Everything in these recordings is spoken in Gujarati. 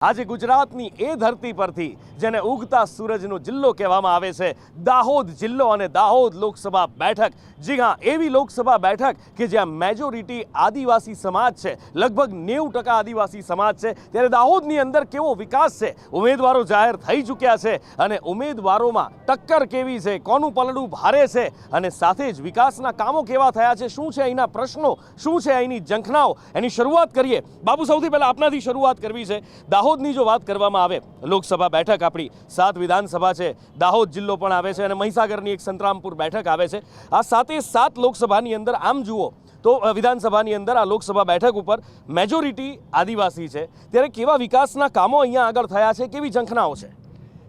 આજે ગુજરાતની એ ધરતી પરથી જેને ઉગતા સૂરજનો જિલ્લો કહેવામાં આવે છે દાહોદ જિલ્લો અને દાહોદ લોકસભા બેઠક। જી હા, એવી લોકસભા બેઠક કે જ્યાં મેજોરિટી આદિવાસી સમાજ છે, લગભગ 90% આદિવાસી સમાજ છે। ત્યારે દાહોદની અંદર કેવો વિકાસ છે, ઉમેદવારો જાહેર થઈ ચૂક્યા છે અને ઉમેદવારોમાં ટક્કર કેવી છે, કોનું પલડું ભારે છે અને સાથે જ વિકાસના કામો કેવા થયા છે, શું છે અહીંના પ્રશ્નો, શું છે અહીંની ઝંખનાઓ, એની શરૂઆત કરીએ। બાબુ, સૌથી પહેલા આપનાથી શરૂઆત કરવી છે। દાહોદની જો વાત કરવામાં આવે, લોકસભા બેઠક આપણી 7 વિધાનસભા છે, દાહોદ જિલ્લો પણ આવે છે અને મહીસાગરની એક સંતરામપુર બેઠક આવે છે। આ 7 લોકસભાની અંદર આમ જુઓ તો વિધાનસભાની અંદર આ લોકસભા બેઠક ઉપર મેજોરિટી આદિવાસી છે, ત્યારે કેવા વિકાસના કામો અહીંયા આગળ થયા છે, કેવી ઝંખનાઓ છે?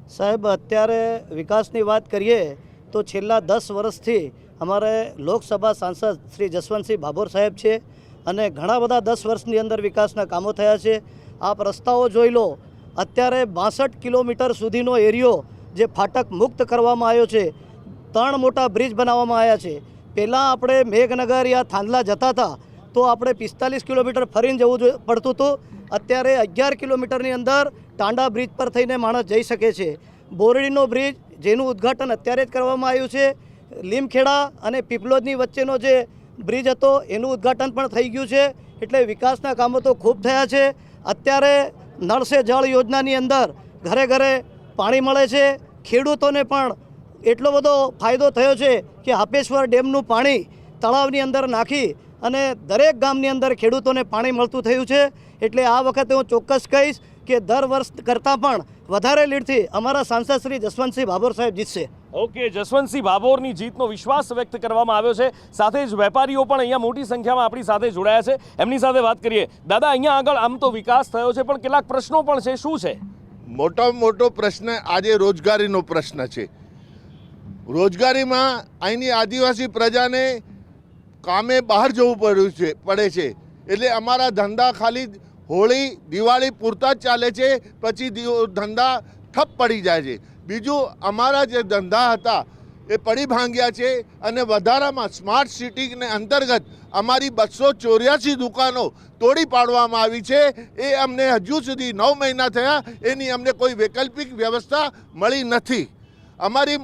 સાહેબ, અત્યારે વિકાસની વાત કરીએ તો છેલ્લા 10 વર્ષથી અમારે લોકસભા સાંસદ શ્રી જસવંતસિંહ ભાભોર સાહેબ છે અને ઘણા બધા 10 વર્ષની અંદર વિકાસના કામો થયા છે। આપ રસ્તાઓ જોઈ લો, અત્યારે 62 કિલોમીટર સુધીનો એરિયો જે ફાટક મુક્ત કરવામાં આવ્યો છે, 3 મોટા બ્રિજ બનાવવામાં આવ્યા છે। પહેલાં આપણે મેઘનગર યા થાંદલા જતા હતા તો આપણે 45 કિલોમીટર ફરીને જવું પડતું હતું, અત્યારે 11 કિલોમીટરની અંદર ટાંડા બ્રિજ પર થઈને માણસ જઈ શકે છે। બોરડીનો બ્રિજ જેનું ઉદ્ઘાટન અત્યારે જ કરવામાં આવ્યું છે, લીમખેડા અને પીપલોદની વચ્ચેનો જે બ્રિજ હતો એનું ઉદ્ઘાટન પણ થઈ ગયું છે। એટલે વિકાસના કામો તો ખૂબ થયા છે। અત્યારે નળ સે જળ યોજનાની અંદર ઘરે ઘરે પાણી મળે છે, ખેડૂતોને પણ એટલો બધો ફાયદો થયો છે કે હાપેશ્વર ડેમનું પાણી તળાવની અંદર નાખી અને દરેક ગામની અંદર ખેડૂતોને પાણી મળતું થયું છે। એટલે આ વખતે હું ચોક્કસ કહીશ કે દર વર્ષ કરતાં પણ વધારે લીડથી અમારા સાંસદ શ્રી જસવંતસિંહ ભાભોર સાહેબ જીતશે। ઓકે, જસવંતસિંહ ભાભોરની જીતનો વિશ્વાસ વ્યક્ત કરવામાં આવ્યો છે। સાથે જ વેપારીઓ પણ અહીંયા મોટી સંખ્યામાં આપણી સાથે જોડાયા છે, એમની સાથે વાત કરીએ। દાદા, અહીંયા આગળ આમ તો વિકાસ થયો છે પણ કેટલાક પ્રશ્નો પણ છે, શું છે? મોટામાં મોટો પ્રશ્ન આજે રોજગારીનો પ્રશ્ન છે। રોજગારીમાં અહીંની આદિવાસી પ્રજાને કામે બહાર જવું પડે છે, એટલે અમારા ધંધા ખાલી હોળી દિવાળી પૂરતા જ ચાલે છે, પછી ધંધા ઠપ પડી જાય છે। બીજું, અમારા જે ધંધા હતા એ પડી ભાંગ્યા છે અને વધારામાં સ્માર્ટ સિટીને અંતર્ગત અમારી 284 દુકાનો તોડી પાડવામાં આવી છે। એ અમને હજુ સુધી 9 મહિના થયા, એની અમને કોઈ વૈકલ્પિક વ્યવસ્થા મળી નથી। અમારી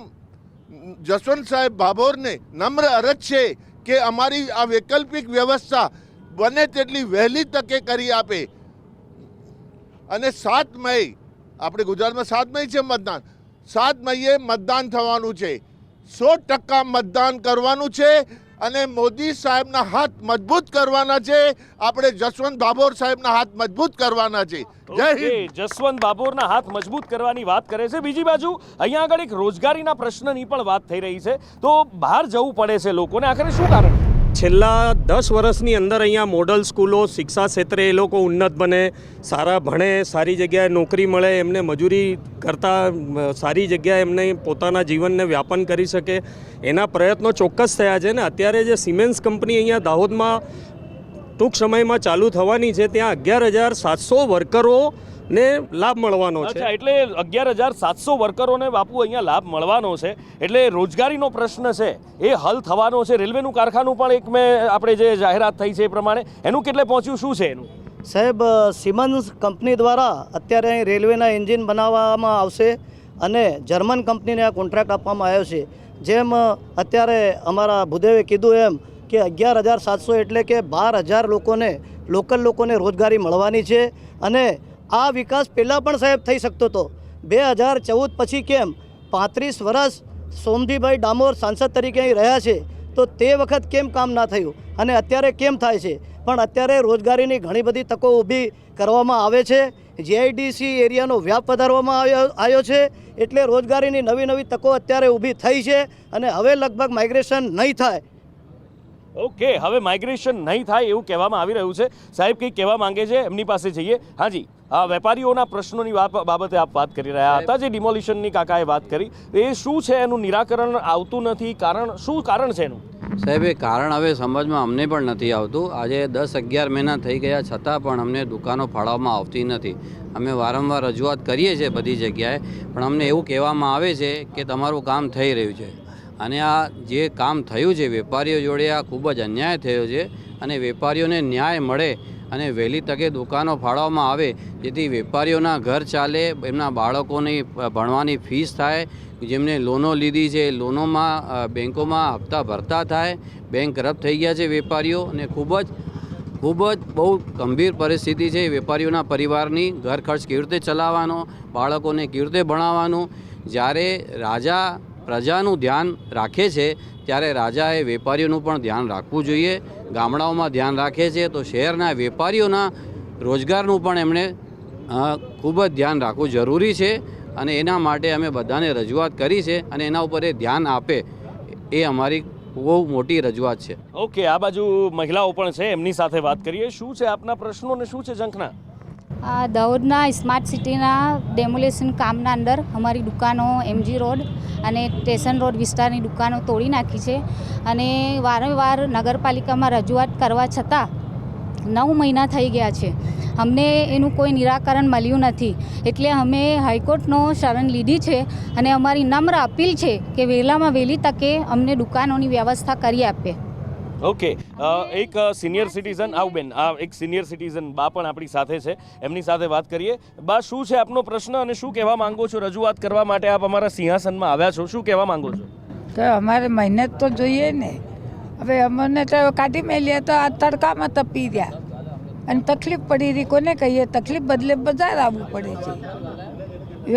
જસવંત સાહેબ ભાભોરને નમ્ર અરજ છે કે અમારી આ વૈકલ્પિક વ્યવસ્થા બને તેટલી વહેલી તકે કરી આપે અને 7 મઈ, આપણે ગુજરાતમાં 7 મઈ છે મતદાન, 7 મઈએ મતદાન થવાનું છે, 100% મતદાન કરવાનું છે અને મોદી સાહેબના હાથ મજબૂત કરવાના છે। આપણે જસવંત ભાભોર સાહેબના હાથ મજબૂત કરવાના છે। જય હિન્દ। જસવંત ભાભોરના હાથ મજબૂત કરવાની વાત કરે છે। બીજી બાજુ અહીંયા આગળ એક રોજગારીના પ્રશ્નની પણ વાત થઈ રહી છે, તો બહાર જવું પડે છે લોકોને, આખરે શું કારણ? છેલ્લા 10 વર્ષની અંદર અહીંયા મોડલ સ્કૂલો, શિક્ષા ક્ષેત્રે એ લોકો ઉન્નત બને, સારા ભણે, સારી જગ્યાએ નોકરી મળે, એમને મજૂરી કરતાં સારી જગ્યાએ એમને પોતાના જીવનને વ્યાપન કરી શકે, એના પ્રયત્નો ચોક્કસ થયા છે ને અત્યારે જે સિમેન્સ કંપની અહીંયા દાહોદમાં ટૂંક સમયમાં ચાલુ થવાની છે, ત્યાં 11,700 વર્કરો ને લાભ મળવાનો છે। એટલે 11,700 વર્કરોને બાપુ અહીંયા લાભ મળવાનો છે, એટલે રોજગારીનો પ્રશ્ન છે એ હલ થવાનો છે। રેલવેનું કારખાનું પણ એક મેં આપણે જે જાહેરાત થઈ છે એ પ્રમાણે એનું કેટલે પહોંચ્યું, શું છે એનું? સાહેબ, સિમન્સ કંપની દ્વારા અત્યારે અહીં રેલવેના એન્જિન બનાવવામાં આવશે અને જર્મન કંપનીને આ કોન્ટ્રાક્ટ આપવામાં આવ્યો છે। જેમ અત્યારે અમારા ભૂદેવે કીધું એમ કે 11,700 એટલે કે 12,000 લોકોને, લોકલ લોકોને રોજગારી મળવાની છે અને આ વિકાસ પહેલાં પણ સાહેબ થઈ શકતો હતો। 2014 પછી કેમ 35 વર્ષ સોમજીભાઈ ડામોર સાંસદ તરીકે અહીં રહ્યા છે, તો તે વખત કેમ કામ ના થયું અને અત્યારે કેમ થાય છે? પણ અત્યારે રોજગારીની ઘણી બધી તકો ઊભી કરવામાં આવે છે। જીઆઈડીસી એરિયાનો વ્યાપ વધારવામાં આવ્યો છે, એટલે રોજગારીની નવી તકો અત્યારે ઊભી થઈ છે અને હવે લગભગ માઇગ્રેશન નહીં થાય। ઓકે, હવે માઇગ્રેશન નહીં થાય એવું કહેવામાં આવી રહ્યું છે। સાહેબ કંઈક કહેવા માંગે છે, એમની પાસે જઈએ। હાજી, આ વેપારીઓના પ્રશ્નોની બાબતે આપ વાત કરી રહ્યા હતા, જે ડિમોલિશનની કાકાએ વાત કરી, એ શું છે? એનું નિરાકરણ આવતું નથી, કારણ શું કારણ છે એનું? સાહેબ, એ કારણ હવે સમજમાં અમને પણ નથી આવતું। આજે 10-11 મહિના થઈ ગયા છતાં પણ અમને દુકાનો ફાળવવામાં આવતી નથી। અમે વારંવાર રજૂઆત કરીએ છીએ બધી જગ્યાએ, પણ અમને એવું કહેવામાં આવે છે કે તમારું કામ થઈ રહ્યું છે અને આ જે કામ થયું છે વેપારીઓ જોડે આ ખૂબ જ અન્યાય થયો છે અને વેપારીઓને ન્યાય મળે અને વહેલી તકે દુકાનો ફાળવવામાં આવે જેથી વેપારીઓના ઘર ચાલે, એમના બાળકોની ભણવાની ફીસ થાય, જેમને લોનો લીધી છે લોનોમાં બેંકોમાં હપ્તા ભરતા થાય. બેંક કરપ્ટ થઈ ગયા છે વેપારીઓ, અને ખૂબ જ બહુ ગંભીર પરિસ્થિતિ છે વેપારીઓના પરિવારની. ઘર ખર્ચ કેવી રીતે ચલાવવાનો, બાળકોને કેવી રીતે ભણાવવાનું. જ્યારે રાજા પ્રજાનું ધ્યાન રાખે છે ત્યારે રાજાએ વેપારીઓનું પણ ધ્યાન રાખવું જોઈએ. ગામડાઓમાં ધ્યાન રાખે છે તો શહેરના વેપારીઓના રોજગારનું પણ એમણે ખૂબ જ ધ્યાન રાખવું જરૂરી છે. અને એના માટે અમે બધાને રજૂઆત કરી છે અને એના ઉપર એ ધ્યાન આપે એ અમારી બહુ મોટી રજૂઆત છે. ઓકે, આ બાજુ મહિલાઓ પણ છે, એમની સાથે વાત કરીએ. શું છે આપના પ્રશ્નો અને શું છે ઝંખના? દાહોદના સ્માર્ટ સિટીના ડેમોલેશન કામના અંદર અમારી દુકાનો એમજી રોડ અને સ્ટેશન રોડ વિસ્તારની દુકાનો તોડી નાખી છે અને વારંવાર નગરપાલિકામાં રજૂઆત કરવા છતાં 9 મહિના થઈ ગયા છે. અમને એનું કોઈ નિરાકરણ મળ્યું નથી. એટલે અમે હાઈકોર્ટનો શરણ લીધી છે અને અમારી નમ્ર અપીલ છે કે વહેલામાં વહેલી તકે અમને દુકાનોની વ્યવસ્થા કરી આપે. ઓકે, એક સિનિયર સિટીઝન બેન, એક સિનિયર સિટીઝન બા પણ આપણી સાથે છે, એમની સાથે વાત કરીએ. બા, શું છે આપનો પ્રશ્ન અને શું કહેવા માંગો છો? રજૂઆત કરવા માટે આપ અમારા સિંહાસનમાં આવ્યા છો, શું કહેવા માંગો છો? તો અમારે મહેનત તો જોઈએ ને. હવે અમને તો કાઢી મેલીએ તો આ તડકામાં તપી રહ્યા અને તકલીફ પડી રહી. કોને કહીએ? તકલીફ બદલે બજાર આવવું પડે છે.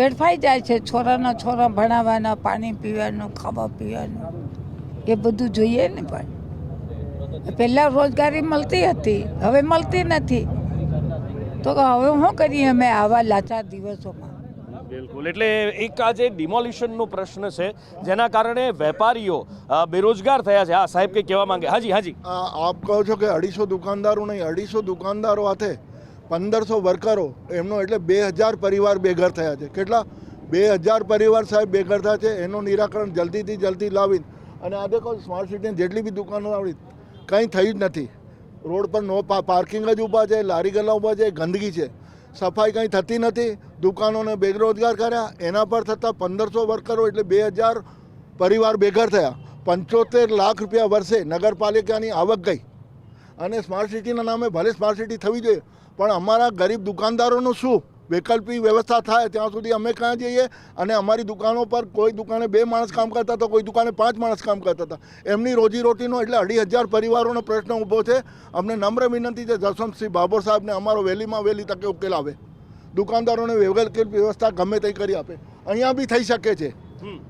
વેડફાઈ જાય છે છોરા ભણાવવાના, પાણી પીવાનું, ખાવા પીવાનું, એ બધું જોઈએ ને. પણ પહેલાં રોજગારી મળતી હતી, હવે મળતી નથી. તો હવે શું કરીએ અમે આવા લાચાર દિવસોમાં? બિલકુલ, એટલે એક આ જે ડિમોલિશનનો પ્રશ્ન છે જેના કારણે વેપારીઓ બેરોજગાર થયા છે. હા સાહેબ, કંઈ કહેવા માંગે? હાજી. આપ કહો છો કે 250 દુકાનદારો નહીં, 250 દુકાનદારો હાથે 1500 વર્કરો, એમનો એટલે 2000 પરિવાર બેઘર થયા છે. કેટલા? 2000 પરિવાર સાહેબ બેઘર થયા છે. એનું નિરાકરણ જલ્દીથી જલ્દી લાવી. અને આ દેખો, સ્માર્ટ સિટીની જેટલી બી દુકાનો આવડી કંઈ થયું જ નથી. રોડ પર નો પાર્કિંગ જ ઊભા છે, લારી ગલ્લા ઊભા છે, ગંદકી છે, સફાઈ કંઈ થતી નથી. દુકાનોને બેરોજગાર કર્યા, એના પર થતાં 1500 વર્કરો એટલે 2000 પરિવાર બેઘર થયા. 75 લાખ રૂપિયા વર્ષે નગરપાલિકાની આવક ગઈ. અને સ્માર્ટ સિટીના નામે ભલે સ્માર્ટ સિટી થવી જોઈએ, પણ અમારા ગરીબ દુકાનદારોનું શું? વૈકલ્પિક વ્યવસ્થા થાય ત્યાં સુધી અમે ક્યાં જઈએ? અને અમારી દુકાનો પર કોઈ દુકાને 2 માણસ કામ કરતા હતા, કોઈ દુકાને 5 માણસ કામ કરતા હતા. એમની રોજીરોટીનો એટલે 2500 પરિવારોનો પ્રશ્ન ઊભો છે. અમને નમ્ર વિનંતી છે જસવંતસિંહ ભાભોર સાહેબને અમારો વહેલીમાં વહેલી તકે ઉકેલ આવે. દુકાનદારોને વૈકલ્પિક વ્યવસ્થા ગમે તે કરી આપે. અહીંયા બી થઈ શકે છે.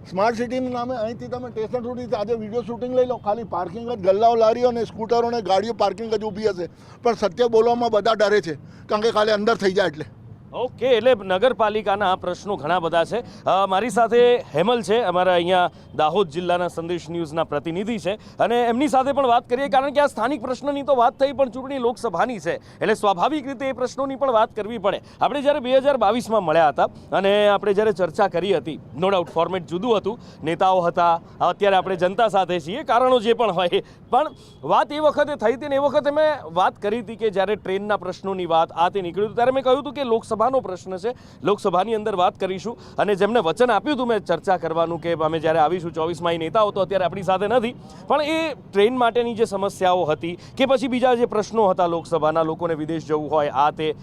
સ્માર્ટ સિટીના નામે અહીંથી તમે સ્ટેશન સુધી આજે વિડીયો શૂટિંગ લઈ લો, ખાલી પાર્કિંગ જ, ગલ્લાઓ, લારીઓ અને સ્કૂટરો અને ગાડીઓ પાર્કિંગ જ ઊભી હશે. પણ સત્ય બોલવામાં બધા ડરે છે, કારણ કે ખાલી અંદર થઈ જાય એટલે. ઓકે, એટલે નગરપાલિકાના પ્રશ્નો ઘણા બધા છે. મારી સાથે હેમલ છે, અમારા અહીંયા દાહોદ જિલ્લાના સંદેશ ન્યૂઝના પ્રતિનિધિ છે, અને એમની સાથે પણ વાત કરીએ, કારણ કે આ સ્થાનિક પ્રશ્નની તો વાત થઈ, પણ ચૂંટણી લોકસભાની છે એટલે સ્વાભાવિક રીતે એ પ્રશ્નોની પણ વાત કરવી પડે. આપણે જ્યારે 2022માં મળ્યા હતા અને આપણે જ્યારે ચર્ચા કરી હતી, નો ડાઉટ ફોર્મેટ જુદું હતું, નેતાઓ હતા, અત્યારે આપણે જનતા સાથે છીએ, કારણો જે પણ હોય, પણ વાત એ વખતે થઈ હતી ને એ વખતે મેં વાત કરી હતી કે જ્યારે ટ્રેનના પ્રશ્નોની વાત આ તે નીકળ્યું ત્યારે મેં કહ્યું હતું કે લોકસભાનો પ્રશ્ન છે, લોકસભાની અંદર વાત કરીશું. અને જેમને વચન આપ્યું હતું મેં ચર્ચા કરવાનું કે અમે જ્યારે આવીશું 24માં, એ નેતાઓ તો અત્યારે આપણી સાથે નથી, પણ એ ટ્રેન માટેની જે સમસ્યાઓ હતી કે પછી બીજા જે પ્રશ્નો હતા લોકસભાના, લોકોને વિદેશ જવું હોય, આ તે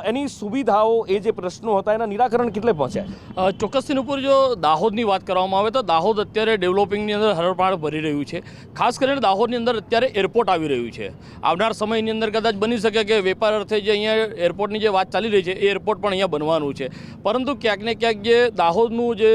એની સુવિધાઓ, એ જે પ્રશ્નો હતા એના નિરાકરણ કેટલે પહોંચ્યા? ચોક્કસથી ઉપર જો દાહોદની વાત કરવામાં આવે તો દાહોદ અત્યારે ડેવલપિંગની અંદર હરણફાળ ભરી રહ્યું છે. ખાસ કરીને દાહોદની અંદર અત્યારે એરપોર્ટ આવી રહ્યું છે. આવનાર સમયની અંદર કદાચ બની શકે કે વેપાર અર્થે જે અહીંયા એરપોર્ટની જે વાત ચાલી રહી છે એ એરપોર્ટ પણ અહીંયા બનવાનું છે. પરંતુ ક્યાંક ને ક્યાંક જે દાહોદનું જે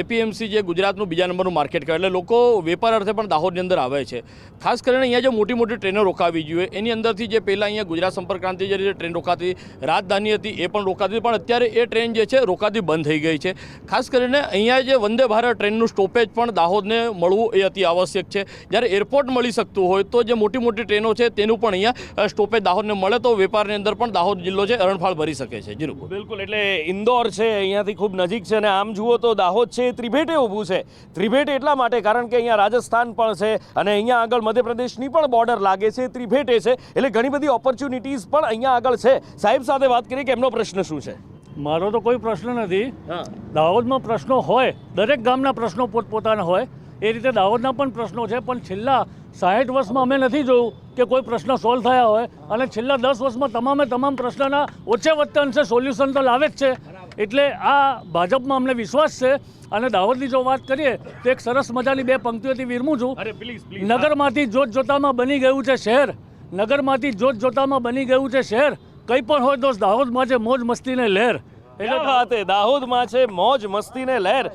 એપીએમસી જે ગુજરાતનું બીજા નંબરનું માર્કેટ કરે, એટલે લોકો વેપાર અર્થે પણ દાહોદની અંદર આવે છે. ખાસ કરીને અહીંયા જે મોટી મોટી ટ્રેનો રોકાવી જોઈએ એની અંદરથી જે પહેલાં અહીંયા ગુજરાત સંપર્ક ક્રાંતિ જે ટ્રેન રોકાતી, રાજધાની હતી એ પણ રોકાતી, પણ અત્યારે એ ટ્રેન જે છે રોકાતી બંધ થઈ ગઈ છે. ખાસ કરીને અહીંયા જે વંદે ભારત ટ્રેનનું સ્ટોપેજ પણ દાહોદને મળવું એ અતિ આવશ્યક છે. જ્યારે એરપોર્ટ મળી શકતું હોય તો જે મોટી મોટી ટ્રેનો છે તેનું પણ અહીંયા સ્ટોપેજ દાહોદને મળે તો વેપારની અંદર પણ દાહોદ જિલ્લો છે હરણફાળ ભરી શકે છે. બિલકુલ, એટલે ઇન્દોર છે અહીંયાથી ખૂબ નજીક છે, અને આમ જુઓ તો દાહોદ છે એ ત્રિભેટે ઊભું છે. ત્રિભેટે એટલા માટે કારણ કે અહીંયા રાજસ્થાન પણ છે અને અહીંયા આગળ મધ્યપ્રદેશની પણ બોર્ડર લાગે છે, ત્રિભેટે છે, એટલે ઘણી બધી ઓપોર્ચ્યુનિટીઝ પણ અહીંયા આગળ છે. સાહેબ સાથે વાત કરીએ કે એમનો પ્રશ્ન શું છે? મારો તો કોઈ પ્રશ્ન નથી. દાહોદમાં પ્રશ્નો હોય, દરેક ગામના પ્રશ્નો પોતપોતાના હોય, એ રીતે દાહોદના પણ પ્રશ્નો છે, પણ છેલ્લા 60 વર્ષમાં અમે નથી જોયું કે કોઈ પ્રશ્ન સોલ્વ થયા હોય, અને છેલ્લા 10 વર્ષમાં તમામ પ્રશ્નના ઓછે વત્તે અંશે સોલ્યુશન તો લાવે જ છે. એટલે આ ભાજપમાં અમને વિશ્વાસ છે. અને દાહોદની જો વાત કરીએ તો એક સરસ મજાની 2 પંક્તિઓથી વિરમું છું. નગરમાંથી જોત જોતામાં બની ગયું છે શહેર, નગરમાંથી જોત જોતામાં બની ગયું છે શહેર, કંઈ પણ હોય દોસ્ત દાહોદમાં છે મોજ મસ્તીને લહેર. क्या बात है, દાહોદમાં છે મોજ મસ્તીને લહેર.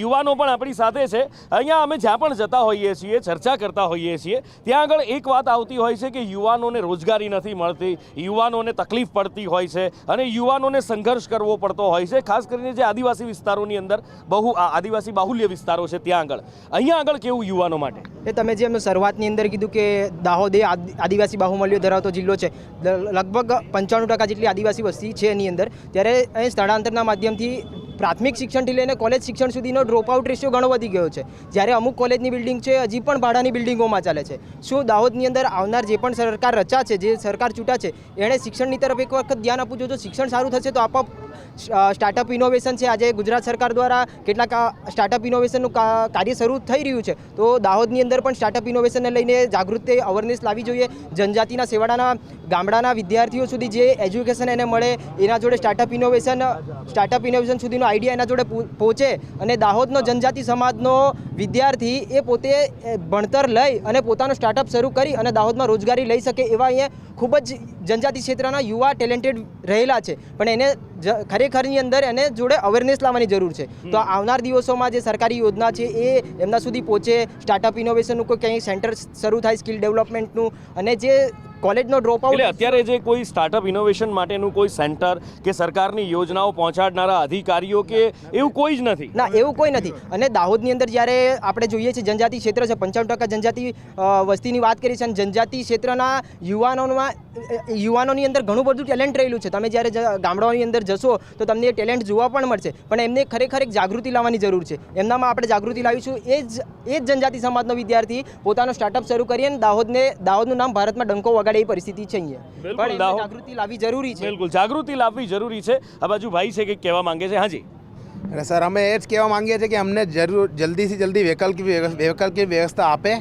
યુવાનો પણ આપણી સાથે છે. અહીંયા અમે જ્યાં પણ જતા હોઈએ છીએ, ચર્ચા કરતા હોઈએ છીએ, ત્યાં આગળ એક વાત આવતી હોય છે કે યુવાનોને રોજગારી નથી મળતી, યુવાનોને તકલીફ પડતી હોય છે અને યુવાનોને સંઘર્ષ કરવો પડતો હોય છે, ખાસ કરીને જે આદિવાસી વિસ્તારોની અંદર આદિવાસી બાહુલ્ય વિસ્તારો છે ત્યાં આગળ. અહીંયા આગળ કેવું યુવાનો માટે? એ તમે જે એમનું શરૂઆતની અંદર કીધું કે દાહોદ એ આદિવાસી બાહુમલ્યો ધરાવતો જિલ્લો છે, લગભગ 95% જેટલી આદિવાસી વસ્તી છે એની અંદર, ત્યારે અહીં સ્થળાંતરના માધ્યમથી પ્રાથમિક શિક્ષણથી લઈને કોલેજ શિક્ષણ સુધીનો ડ્રોપ આઉટ રેશિયો ઘણો વધી ગયો છે. જ્યારે અમુક કોલેજની બિલ્ડિંગ છે હજી પણ ભાડાની બિલ્ડિંગોમાં ચાલે છે. શું દાહોદની અંદર આવનાર જે પણ સરકાર રચા છે, જે સરકાર ચૂંટા છે, એણે શિક્ષણની તરફ એક વખત ધ્યાન આપવું જોઈએ. જો શિક્ષણ સારું થશે તો આપોઆપ સ્ટાર્ટઅપ ઇનોવેશન છે, આજે ગુજરાત સરકાર દ્વારા કેટલાક સ્ટાર્ટઅપ ઇનોવેશનનું કાર્ય શરૂ થઈ રહ્યું છે. તો દાહોદની અંદર પણ સ્ટાર્ટઅપ ઇનોવેશનને લઈને જાગૃતિ અવેરનેસ લાવવી જોઈએ. જનજાતિના છેવાડાના ગામડાના વિદ્યાર્થીઓ સુધી જે એજ્યુકેશન એને મળે, એના જોડે સ્ટાર્ટઅપ ઇનોવેશન સુધીનો આઈડિયા એના જોડે પહોંચે, અને દાહોદનો જનજાતિ સમાજનો વિદ્યાર્થી એ પોતે ભણતર લઈ અને પોતાનો સ્ટાર્ટઅપ શરૂ કરી અને દાહોદમાં રોજગારી લઈ શકે એવા અહીંયા ખૂબ જ જનજાતિ ક્ષેત્રના યુવા ટેલેન્ટેડ રહેલા છે. પણ એને ખરેખરની અંદર એને જોડે અવેરનેસ લાવવાની જરૂર છે. તો આવનાર દિવસોમાં જે સરકારી યોજના છે એ એમના સુધી પહોંચે, સ્ટાર્ટઅપ ઇનોવેશનનું કોઈ ક્યાંય સેન્ટર શરૂ થાય, સ્કિલ ડેવલપમેન્ટનું, અને જે કોલેજનો ડ્રોપ આઉટ, અત્યારે જે કોઈ સ્ટાર્ટઅપ ઇનોવેશન માટેનું કોઈ સેન્ટર કે સરકારની યોજનાઓ પહોંચાડનારા અધિકારીઓ કે એવું કોઈ જ નથી. ના, એવું કોઈ નથી. અને દાહોદની અંદર જ્યારે આપણે જોઈએ છીએ જનજાતિ ક્ષેત્ર છે, 95% જનજાતિ વસ્તીની વાત કરી છે, અને જનજાતિ ક્ષેત્રના યુવાનોની અંદર ઘણું બધું ટેલેન્ટ રહેલું છે. તમે જ્યારે ગામડાઓની અંદર જશો તો તમને એ ટેલેન્ટ જોવા પણ મળશે, પણ એમને ખરેખર એક જાગૃતિ લાવવાની જરૂર છે. એમનામાં આપણે જાગૃતિ લાવીશું. એ જ જનજાતિ સમાજનો વિદ્યાર્થી પોતાનો સ્ટાર્ટઅપ શરૂ કરી અને દાહોદનું નામ ભારતમાં ડંકો વગાડે એ પરિસ્થિતિ છે અહીંયા. પણ જાગૃતિ લાવવી જરૂરી છે. બિલકુલ, જાગૃતિ લાવવી જરૂરી છે. આ બાજુ ભાઈ છે કે કહેવા માંગે છે. હાજી સર, અમે એ જ કહેવા માંગીએ છીએ કે અમને જલ્દીથી જલ્દી વૈકલ્પિક વ્યવસ્થા આપે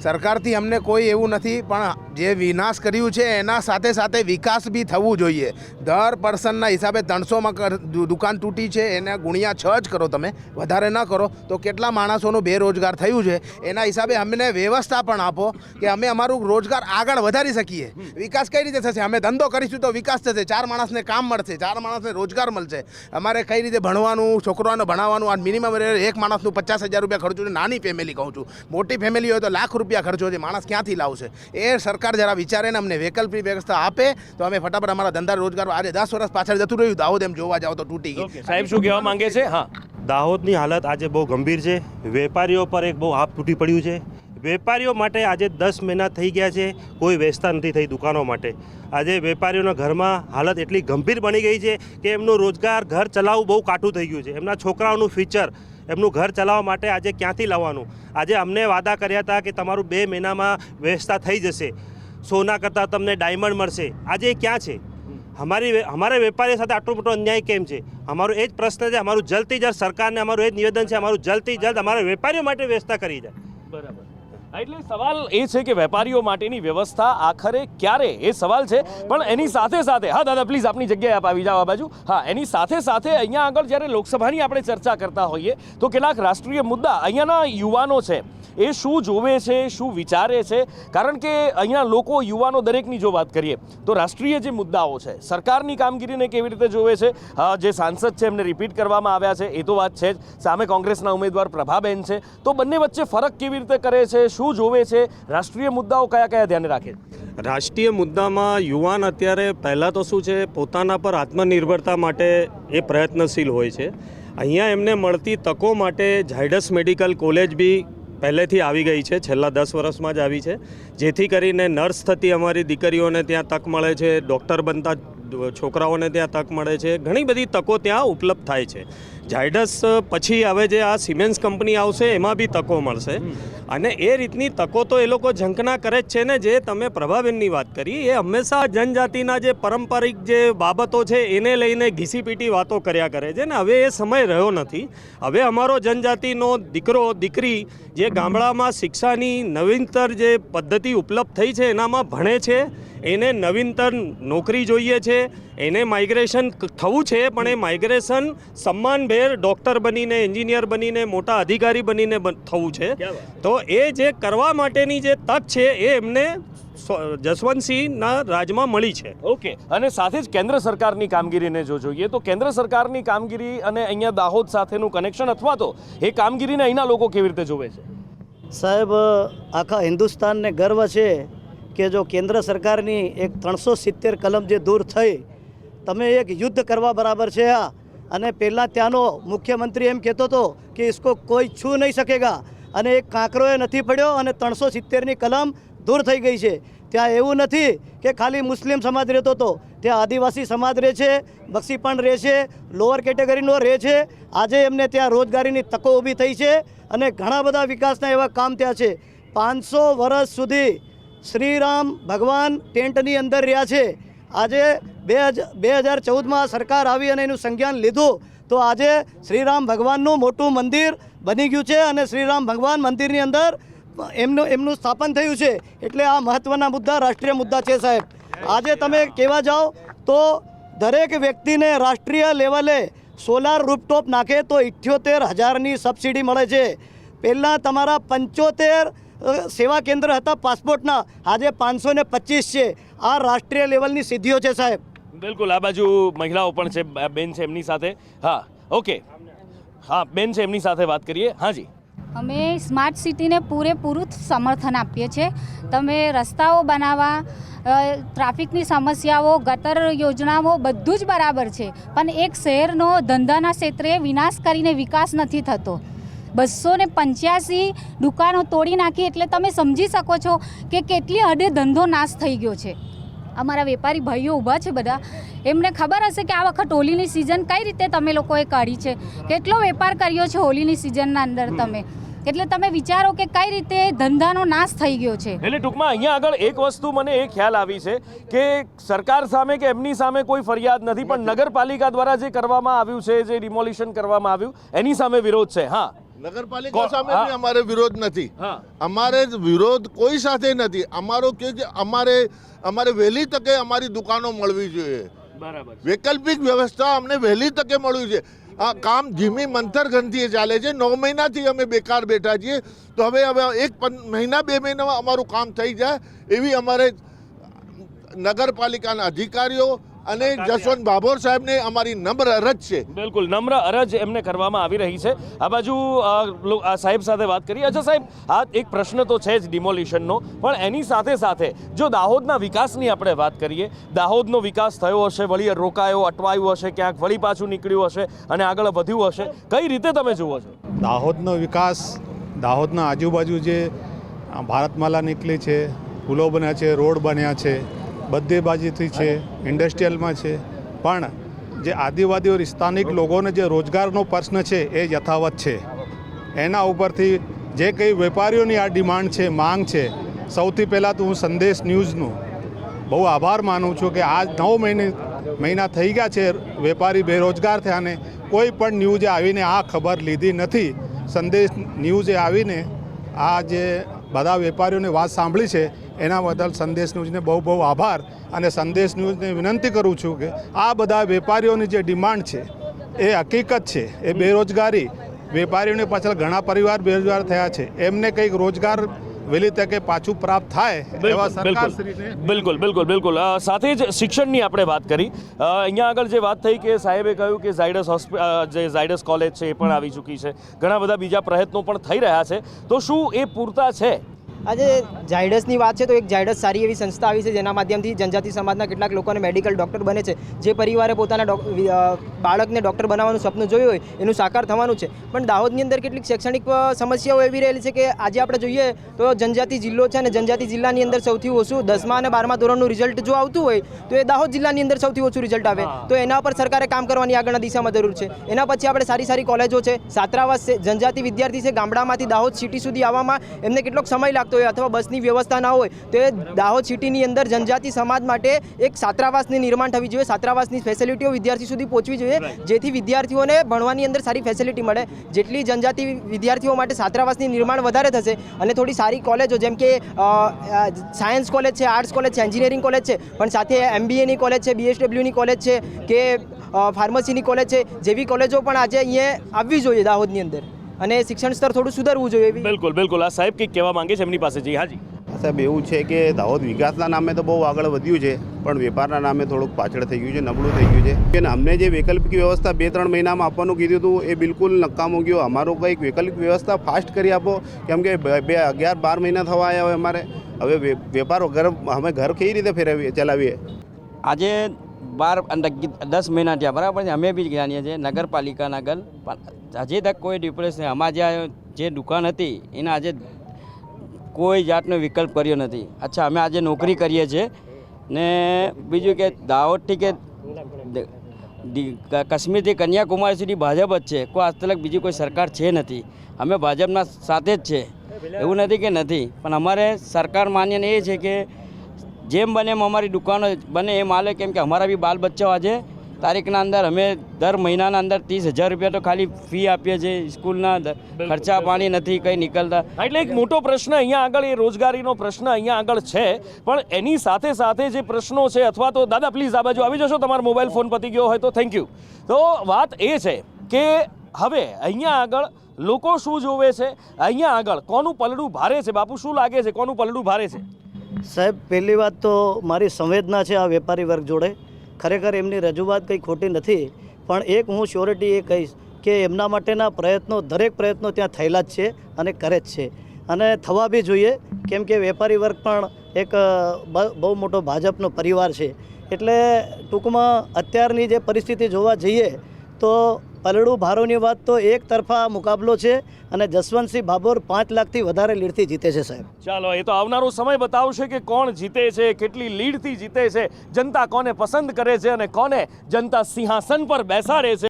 સરકારથી. અમને કોઈ એવું નથી, પણ જે વિનાશ કર્યું છે એના સાથે સાથે વિકાસ બી થવું જોઈએ. દર પર્સનના હિસાબે 300માં દુકાન તૂટી છે, એને ગુણ્યા 6 જ કરો, તમે વધારે ન કરો તો કેટલા માણસોનું બેરોજગાર થયું છે. એના હિસાબે અમને વ્યવસ્થા પણ આપો કે અમે અમારું રોજગાર આગળ વધારી શકીએ. વિકાસ કઈ રીતે થશે? અમે ધંધો કરીશું તો વિકાસ થશે, 4 માણસને કામ મળશે, 4 માણસને રોજગાર મળશે. અમારે કઈ રીતે ભણવાનું, છોકરાઓને ભણાવવાનું, આ મિનિમમ એક માણસનું 50,000 રૂપિયા ખર્ચું છે. નાની ફેમિલી કહું છું, મોટી ફેમિલી હોય તો લાખ રૂપિયા ખર્ચો છે. માણસ ક્યાંથી લાવશે? એ સરકાર જરા વિચારે ને અમને વૈકલ્પિક વ્યવસ્થા આપે તો અમે ફટાફટ અમારા ધંધા રોજગાર. આજે 10 વર્ષ પાછળ જતું રહ્યું દાહોદ, એમ જોવા જાવ તો તૂટી ગઈ. સાહેબ શું કહેવા માંગે છે? હા, દાહોદની હાલત આજે બહુ ગંભીર છે. વેપારીઓ પર એક બહુ હાફ તૂટી પડ્યું છે. વેપારીઓ માટે આજે 10 મહિના થઈ ગયા છે, કોઈ વ્યવસ્થા નથી થઈ દુકાનો માટે. આજે વેપારીઓના ઘરમાં હાલત એટલી ગંભીર બની ગઈ છે કે એમનું રોજગાર, ઘર ચલાવવું બહુ કાઠું થઈ ગયું છે. એમના છોકરાઓનું ફ્યુચર, એમનું ઘર ચલાવવા માટે આજે ક્યાંથી લાવવાનું? આજે અમને વાદા કર્યા હતા કે તમારું 2 મહિનામાં વ્યવસ્થા થઈ જશે, સોના કરતાં તમને ડાયમંડ મળશે. આજે એ ક્યાં છે? અમારે વેપારીઓ સાથે આટલો મોટો અન્યાય કેમ છે? અમારો એ જ પ્રશ્ન છે. અમારું જલ્દથી જલ્દ સરકારને અમારું એ જ નિવેદન છે, અમારું જલ્દથી જલ્દ અમારા વેપારીઓ માટે વ્યવસ્થા કરી જાય. બરાબર. એટલે સવાલ એ છે કે વેપારીઓ માટેની વ્યવસ્થા આખરે ક્યારે, એ સવાલ છે. પણ એની સાથે સાથે, હા દાદા પ્લીઝ આપની જગ્યાએ આપ આવી જાઓ આ બાજુ. હા, એની સાથે સાથે અહીંયા આગળ જ્યારે લોકસભાની આપણે ચર્ચા કરતા હોઈએ તો કેટલાક રાષ્ટ્રીય મુદ્દા અહીંયાના યુવાનો છે એ શું જોવે છે, શું વિચારે છે? કારણ કે અહીંયા લોકો, યુવાનો દરેકની જો વાત કરીએ તો રાષ્ટ્રીય જે મુદ્દાઓ છે, સરકારની કામગીરીને કેવી રીતે જોવે છે, જે સાંસદ છે એમને રિપીટ કરવામાં આવ્યા છે એ તો વાત છે જ, સામે કોંગ્રેસના ઉમેદવાર પ્રભાબેન છે, તો બંને વચ્ચે ફરક કેવી રીતે કરે છે, શું જોવે છે, રાષ્ટ્રીય મુદ્દાઓ કયા કયા ધ્યાને રાખે? રાષ્ટ્રીય મુદ્દામાં યુવાન અત્યારે પહેલાં તો શું છે, પોતાના પર આત્મનિર્ભરતા માટે એ પ્રયત્નશીલ હોય છે. અહીંયા એમને મળતી તકો માટે ઝાયડસ મેડિકલ કોલેજ બી પહેલેથી આવી ગઈ છે, છેલ્લા 10 વર્ષમાં જ આવી છે, જેથી કરીને નર્સ થતી અમારી દીકરીઓને ત્યાં તક મળે છે, ડૉક્ટર બનતા છોકરાઓને ત્યાં તક મળે છે, ઘણી બધી તકો ત્યાં ઉપલબ્ધ થાય છે. ઝાયડસ પછી હવે જે આ સિમેન્સ કંપની આવશે એમાં બી તકો મળશે અને એ રીતની તકો તો એ લોકો ઝંખના કરે જ છે ને. જે તમે પ્રભાબેનની વાત કરી એ હંમેશા જનજાતિના જે પારંપરિક જે બાબતો છે એને લઈને ઘીસીપીટી વાતો કર્યા કરે છે ને. હવે એ સમય રહ્યો નથી. હવે અમારો જનજાતિનો દીકરો દીકરી જે ગામડામાં શિક્ષાની નવીનતર જે પદ્ધતિ ઉપલબ્ધ થઈ છે એનામાં ભણે છે, એને નવીનતર નોકરી જોઈએ છે, એને માઇગ્રેશન થવું છે, પણ એ માઇગ્રેશન સન્માનભેર ડૉક્ટર બનીને, એન્જિનિયર બનીને, મોટા અધિકારી બનીને થવું છે. તો એ જે કરવા માટેની જે તક છે એ એમને જસવંતસિંહના રાજમાં મળી છે. ઓકે, અને સાથે જ કેન્દ્ર સરકારની કામગીરીને જો જોઈએ તો કેન્દ્ર સરકારની કામગીરી અને અહીંયા દાહોદ સાથેનું કનેક્શન અથવા તો એ કામગીરીને અહીંના લોકો કેવી રીતે જોવે છે? સાહેબ, આખા હિન્દુસ્તાનને ગર્વ છે કે જો કેન્દ્ર સરકારની એક 370 કલમ જે દૂર થઈ, તમે એક યુદ્ધ કરવા બરાબર છે આ. અને પહેલાં ત્યાંનો મુખ્યમંત્રી એમ કહેતો હતો કે इसको કોઈ છૂ નહીં શકેગા, અને એક કાંકરોએ નથી પડ્યો અને 370ની કલમ દૂર થઈ ગઈ છે. ત્યાં એવું નથી કે ખાલી મુસ્લિમ સમાજ રહેતો હતો, ત્યાં આદિવાસી સમાજ રહે છે, બક્ષી પણ રહે છે, લોઅર કેટેગરીનો રહે છે. આજે એમને ત્યાં રોજગારીની તકો ઊભી થઈ છે અને ઘણા બધા વિકાસના એવા કામ ત્યાં છે. 500 વર્ષ સુધી શ્રીરામ ભગવાન ટેન્ટની અંદર રહ્યા છે. આજે 2014માં સરકાર આવી અને એનું સંજ્ઞાન લીધું તો આજે શ્રીરામ ભગવાનનું મોટું મંદિર બની ગયું છે અને શ્રીરામ ભગવાન મંદિરની અંદર એમનું સ્થાપન થયું છે. એટલે આ મહત્ત્વના મુદ્દા, રાષ્ટ્રીય મુદ્દા છે સાહેબ. આજે તમે કહેવા જાઓ તો દરેક વ્યક્તિને રાષ્ટ્રીય લેવલે સોલાર રૂપટોપ નાખે તો 78,000ની સબસિડી મળે છે. પહેલાં તમારા 75 સેવા કેન્દ્ર હતા પાસપોર્ટના, આજે 525 છે. આ રાષ્ટ્રીય લેવલની સિદ્ધિઓ છે સાહેબ. બિલકુલ. આ બાજુ મહિલાઓ પણ છે, બેન છે એમની સાથે. હા, ઓકે, હા બેન છે એમની સાથે વાત કરીએ. હાજી, અમે સ્માર્ટ સિટીને પૂરેપૂરું સમર્થન આપીએ છીએ. તમે રસ્તાઓ બનાવવા, ટ્રાફિકની સમસ્યાઓ, ગટર યોજનાઓ બધું જ બરાબર છે, પણ એક શહેરનો ધંધાના ક્ષેત્રે વિનાશ કરીને વિકાસ નથી થતો. 285 દુકાનો તોડી નાખી એટલે તમે સમજી શકો છો કે કેટલી હદે ધંધો નાશ થઈ ગયો છે. અમારા વેપારી ભાઈઓ ઊભા છે બધા, એમને ખબર હશે કે આ વખત હોળીની સિઝન કઈ રીતે તમે લોકોએ કાઢી છે, કેટલો વેપાર કર્યો છે હોળીની સિઝનના અંદર તમે. એટલે તમે વિચારો કે કઈ રીતે ધંધાનો નાશ થઈ ગયો છે. એટલે ટૂંકમાં અહીંયા આગળ એક વસ્તુ મને એ ખ્યાલ આવી છે કે સરકાર સામે કે એમની સામે કોઈ ફરિયાદ નથી, પણ નગરપાલિકા દ્વારા જે કરવામાં આવ્યું છે, જે ડિમોલિશન કરવામાં આવ્યું એની સામે વિરોધ છે. હા, નગરપાલિકા સામે બી અમારે વિરોધ નથી. અમારે વિરોધ કોઈ સાથે નથી. અમારો કે અમારે વહેલી તકે અમારી દુકાનો મળવી જોઈએ. બરાબર. વૈકલ્પિક વ્યવસ્થા અમને વહેલી તકે મળવી છે. આ કામ ધીમી મંથર ગતિએ ચાલે છે. 9 મહિનાથી અમે બેકાર બેઠા છીએ. તો હવે 1 મહિના 2 મહિનામાં અમારું કામ થઈ જાય એવી અમારે નગરપાલિકાના અધિકારીઓ અને જસવંત ભાભોર સાહેબને અમારી નમ્ર અરજ છે. બિલકુલ, નમ્ર અરજ એમને કરવામાં આવી રહી છે. આ બાજુ સાહેબ સાથે વાત કરીએ. અચ્છા સાહેબ, આ એક પ્રશ્ન તો છે જ ડિમોલિશનનો, પણ એની સાથે સાથે જો દાહોદના વિકાસની આપણે વાત કરીએ, દાહોદનો વિકાસ થયો હશે, વળી રોકાયો, અટવાયું હશે, ક્યાંક વળી પાછું નીકળ્યું હશે અને આગળ વધ્યું હશે, કઈ રીતે તમે જુઓ છો દાહોદનો વિકાસ? દાહોદના આજુબાજુ જે ભારતમાલા નીકળી છે, પુલો બન્યા છે, રોડ બન્યા છે, બધી બાજુથી છે, ઇન્ડસ્ટ્રીયલમાં છે, પણ જે આદિવાસીઓ સ્થાનિક લોકોને જે રોજગારનો પ્રશ્ન છે એ યથાવત છે. એના ઉપરથી જે કંઈ વેપારીઓની આ ડિમાન્ડ છે, માંગ છે, સૌથી પહેલાં તો હું સંદેશ ન્યૂઝનો બહુ આભાર માનું છું કે આ 9 મહિના થઈ ગયા છે વેપારી બેરોજગાર થયા ને કોઈ પણ ન્યૂઝે આવીને આ ખબર લીધી નથી. સંદેશ ન્યૂઝે આવીને આ જે બધા વેપારીઓની વાત સાંભળી છે એના બદલ સંદેશ ન્યૂઝને બહુ બહુ આભાર. અને સંદેશ ન્યૂઝને વિનંતી કરું છું કે આ બધા વેપારીઓની જે ડિમાન્ડ છે એ હકીકત છે. એ બેરોજગારી, વેપારીઓની પાછળ ઘણા પરિવાર બેરોજગાર થયા છે, એમને કંઈક રોજગાર વહેલી તકે પાછું પ્રાપ્ત થાય એવા સરકારશ્રીને. બિલકુલ બિલકુલ બિલકુલ. સાથે જ શિક્ષણની આપણે વાત કરી. અહીંયા આગળ જે વાત થઈ કે સાહેબે કહ્યું કે ઝાયડસ કોલેજ છે એ પણ આવી ચૂકી છે, ઘણા બધા બીજા પ્રયત્નો પણ થઈ રહ્યા છે, તો શું એ પૂરતા છે? આજે ઝાયડસની વાત છે તો એક ઝાયડસ સારી એવી સંસ્થા આવી છે જેના માધ્યમથી જનજાતિ સમાજના કેટલાક લોકોને મેડિકલ ડૉક્ટર બને છે. જે પરિવારે પોતાના બાળકને ડૉક્ટર બનાવવાનું સપનું જોયું હોય એનું સાકાર થવાનું છે. પણ દાહોદની અંદર કેટલીક શૈક્ષણિક સમસ્યાઓ એવી રહેલી છે કે આજે આપણે જોઈએ તો જનજાતિ જિલ્લો છે અને જનજાતિ જિલ્લાની અંદર સૌથી ઓછું 10મા અને 12મા ધોરણનું રિઝલ્ટ જો આવતું હોય તો એ દાહોદ જિલ્લાની અંદર સૌથી ઓછું રિઝલ્ટ આવે. તો એના પર સરકારે કામ કરવાની આગળના દિશામાં જરૂર છે. એના પછી આપણે સારી સારી કોલેજો છે, છાત્રાવાસ છે, જનજાતિ વિદ્યાર્થી છે, ગામડામાંથી દાહોદ સિટી સુધી આવવામાં એમને કેટલોક સમય લાગતો હોય અથવા બસની વ્યવસ્થા ના હોય તો એ દાહોદ સિટીની અંદર જનજાતિ સમાજ માટે એક છાત્રાવાસની નિર્માણ થવી જોઈએ. છાત્રાવાસની ફેસિલિટીઓ વિદ્યાર્થી સુધી પહોંચવી જોઈએ જેથી વિદ્યાર્થીઓને ભણવાની અંદર સારી ફેસિલિટી મળે. જેટલી જનજાતિ વિદ્યાર્થીઓ માટે છાત્રાવાસની નિર્માણ વધારે થશે અને થોડી સારી કોલેજો જેમ કે સાયન્સ કોલેજ છે, આર્ટ્સ કોલેજ છે, એન્જિનિયરિંગ કોલેજ છે, પણ સાથે MBAની કોલેજ છે, BSWની કોલેજ છે કે ફાર્મસીની કોલેજ છે જેવી કોલેજો પણ આજે અહીંયા આવવી જોઈએ દાહોદની અંદર અને શિક્ષણ સ્તર થોડું સુધરવું જોઈએ. બિલકુલ બિલકુલ. આ સાહેબ કંઈક કહેવા માંગે છે એમની પાસે જઈ. હાજી સાહેબ, એવું છે કે દાહોદ વિકાસના નામે તો બહુ આગળ વધ્યું છે પણ વેપારના નામે થોડુંક પાછળ થઈ ગયું છે, નબળું થઈ ગયું છે. અને અમને જે વૈકલ્પિક વ્યવસ્થા 2-3 મહિનામાં આપવાનું કીધું હતું એ બિલકુલ નકામું ગયું. અમારું કંઈક વૈકલ્પિક વ્યવસ્થા ફાસ્ટ કરી આપો કેમ કે 11-12 મહિના થવા આવ્યા હોય અમારે. હવે વેપાર વગર અમે ઘર કઈ રીતે ચલાવીએ? આજે 12 અને 10 મહિના થયા બરાબર છે. અમે બી જાણીએ છીએ નગરપાલિકાના ગલ હજી તક કોઈ ડિપ્રેસ નહીં. અમારે જે દુકાન હતી એના આજે કોઈ જાતનો વિકલ્પ કર્યો નથી. અચ્છા, અમે આજે નોકરી કરીએ છીએ ને બીજું કે દાહોદથી કે કાશ્મીરથી કન્યાકુમારી સુધી ભાજપ જ છે. કોઈ આજ તક બીજી કોઈ સરકાર છે નથી. અમે ભાજપના સાથે જ છે, એવું નથી કે નથી. પણ અમારે સરકાર માન્ય એ છે કે જેમ બને એમ અમારી દુકાનો બને એમ હાલે કેમ કે અમારા બી બાલ બચ્ચાઓ આજે તારીખના અંદર અમે દર મહિનાના અંદર 30,000 રૂપિયા તો ખાલી ફી આપીએ છીએ. સ્કૂલના ખર્ચા પાણી નથી કંઈ નીકળતા. એટલે એક મોટો પ્રશ્ન અહીંયા આગળ એ રોજગારીનો પ્રશ્ન અહીંયા આગળ છે. પણ એની સાથે સાથે જે પ્રશ્નો છે અથવા તો દાદા પ્લીઝ આ બાજુ આવી જશો, તમારો મોબાઈલ ફોન પતી ગયો હોય તો થેન્ક યુ. તો વાત એ છે કે હવે અહીંયા આગળ લોકો શું જોવે છે, અહીંયા આગળ કોનું પલડું ભારે છે? બાપુ શું લાગે છે કોનું પલડું ભારે છે? સાહેબ, પહેલી વાત તો મારી સંવેદના છે આ વેપારી વર્ગ જોડે. ખરેખર એમની રજૂઆત કંઈ ખોટી નથી, પણ એક હું શ્યોરિટી એ કહીશ કે એમના માટેના પ્રયત્નો દરેક પ્રયત્નો ત્યાં થયેલા જ છે અને કરે જ છે અને થવા બી જોઈએ કેમ કે વેપારી વર્ગ પણ એક બહુ મોટો ભાજપનો પરિવાર છે. એટલે ટૂંકમાં અત્યારની જે પરિસ્થિતિ જોવા જઈએ તો પલડું ભારોની વાત તો એક તરફા મુકાબલો છે અને જસવંતસિંહ ભાભોર 5 લાખથી વધારે લીડથી જીતે છે સાહેબ. ચાલો, એ તો આવનારો સમય બતાવશે કે કોણ જીતે છે, કેટલી લીડથી જીતે છે, જનતા કોને પસંદ કરે છે અને કોને જનતા સિંહાસન પર બેસાડે છે.